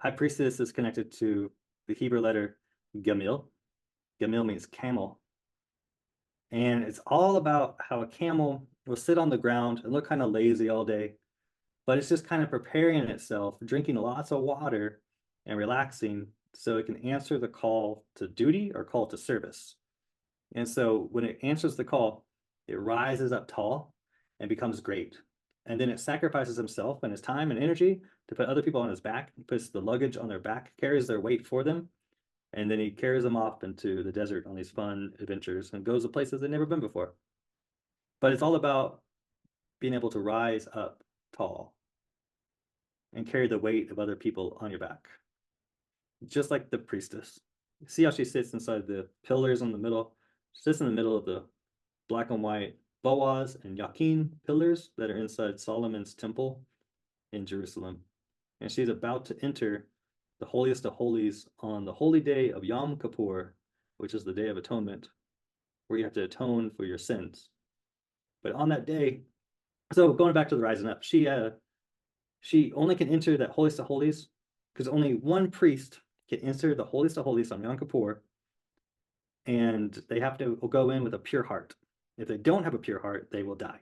High priestess is connected to the Hebrew letter gimel. Gimel means camel. And it's all about how a camel will sit on the ground and look kind of lazy all day, but it's just kind of preparing itself, drinking lots of water and relaxing so it can answer the call to duty or call to service. And so when it answers the call, it rises up tall and becomes great. And then it sacrifices himself and his time and energy to put other people on his back, puts the luggage on their back, carries their weight for them, and then he carries them off into the desert on these fun adventures and goes to places they've never been before. But it's all about being able to rise up tall and carry the weight of other people on your back. Just like the priestess. See how she sits inside the pillars in the middle? She sits in the middle of the black and white Boaz and Yakin pillars that are inside Solomon's temple in Jerusalem. And she's about to enter the holiest of holies on the holy day of Yom Kippur, which is the Day of Atonement, where you have to atone for your sins. But on that day, so going back to the rising up, she only can enter that holiest of holies because only one priest can enter the holiest of holies on Yom Kippur, and they have to go in with a pure heart. If they don't have a pure heart, they will die.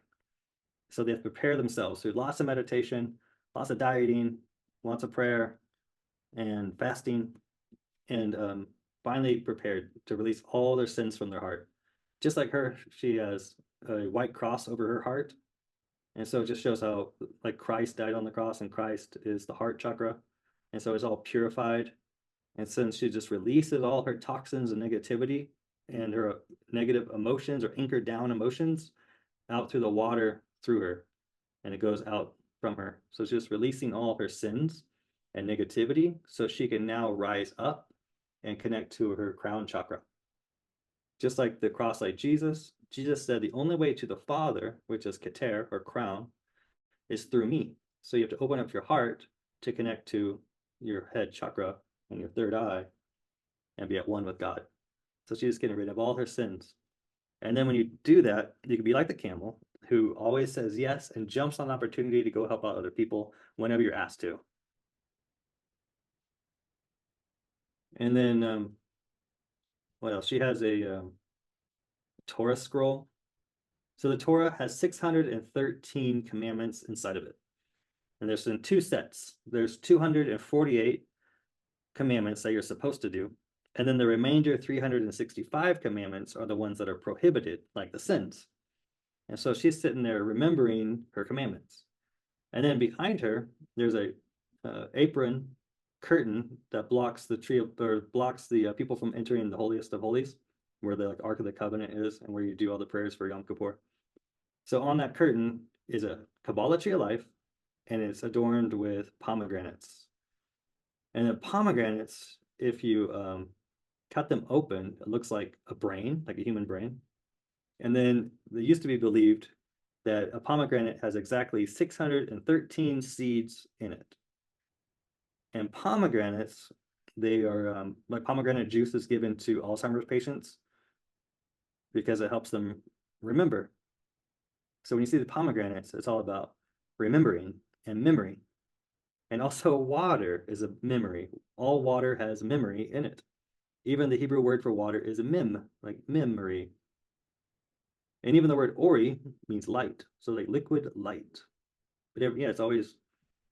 So they have to prepare themselves through lots of meditation, lots of dieting, lots of prayer, and fasting, and finally prepared to release all their sins from their heart. Just like her, she has a white cross over her heart. And so it just shows how like Christ died on the cross, and Christ is the heart chakra. And so it's all purified. And since she just releases all her toxins and negativity and her negative emotions or anchored down emotions out through the water through her, and it goes out from her. So she's just releasing all her sins and negativity so she can now rise up and connect to her crown chakra. Just like the cross, like Jesus said the only way to the Father, which is Keter or crown, is through me. So you have to open up your heart to connect to your head chakra and your third eye and be at one with God. So she's getting rid of all her sins. And then when you do that, you can be like the camel who always says yes and jumps on opportunity to go help out other people whenever you're asked to. And then what else? She has a Torah scroll. So the Torah has 613 commandments inside of it. And there's in two sets. There's 248 commandments that you're supposed to do. And then the remainder 365 commandments are the ones that are prohibited, like the sins. And so she's sitting there remembering her commandments. And then behind her, there's a apron curtain that blocks the tree or blocks the people from entering the holiest of holies, where the like Ark of the Covenant is and where you do all the prayers for Yom Kippur. So on that curtain is a Qabala tree of life, and it's adorned with pomegranates. And the pomegranates, if you cut them open, it looks like a brain, like a human brain. And then it used to be believed that a pomegranate has exactly 613 seeds in it. And pomegranates, they are like pomegranate juice is given to Alzheimer's patients because it helps them remember. So when you see the pomegranates, it's all about remembering and memory. And also water is a memory. All water has memory in it. Even the Hebrew word for water is a mem, like memory. And even the word ori means light. So like liquid light. But yeah, it's always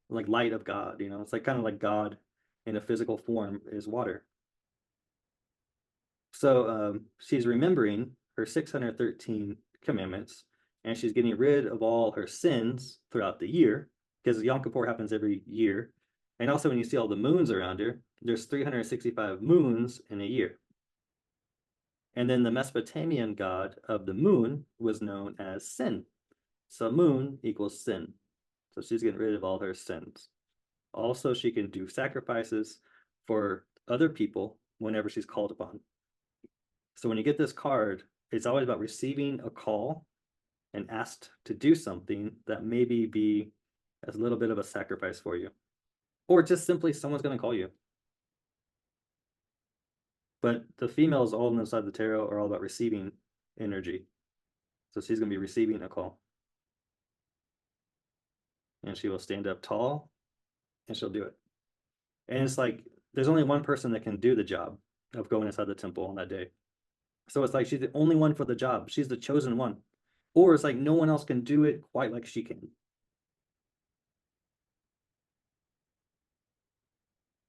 like light of God, you know, it's like kind of like God in a physical form is water. So she's remembering her 613 commandments, and she's getting rid of all her sins throughout the year, because Yom Kippur happens every year. And also when you see all the moons around her, there's 365 moons in a year. And then the Mesopotamian god of the moon was known as Sin. So moon equals sin. So she's getting rid of all her sins. Also, she can do sacrifices for other people whenever she's called upon. So when you get this card, it's always about receiving a call and asked to do something that maybe be as a little bit of a sacrifice for you. Or just simply someone's going to call you. But the females all inside the tarot are all about receiving energy. So she's going to be receiving a call. And she will stand up tall and she'll do it. And it's like there's only one person that can do the job of going inside the temple on that day. So it's like she's the only one for the job. She's the chosen one. Or it's like no one else can do it quite like she can.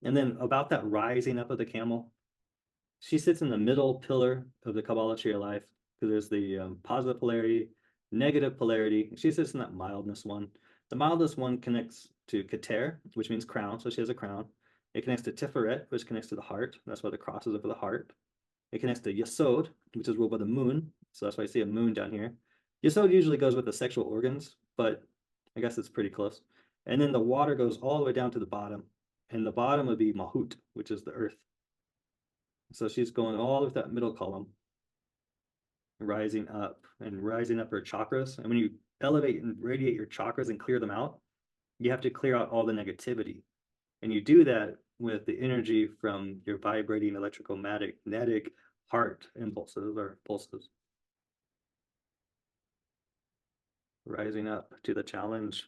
And then about that rising up of the camel, she sits in the middle pillar of the Kabbalah tree of life, because there's the positive polarity, negative polarity. She sits in that mildness one. The mildness one connects to Keter, which means crown, so she has a crown. It connects to Tiferet, which connects to the heart. That's why the cross is over the heart. It connects to Yesod, which is ruled by the moon. So that's why I see a moon down here. Yesod usually goes with the sexual organs, but I guess it's pretty close. And then the water goes all the way down to the bottom. And the bottom would be Mahut, which is the earth. So she's going all with that middle column, rising up and rising up her chakras. And when you elevate and radiate your chakras and clear them out, you have to clear out all the negativity. And you do that with the energy from your vibrating electromagnetic heart impulses or pulses. Rising up to the challenge.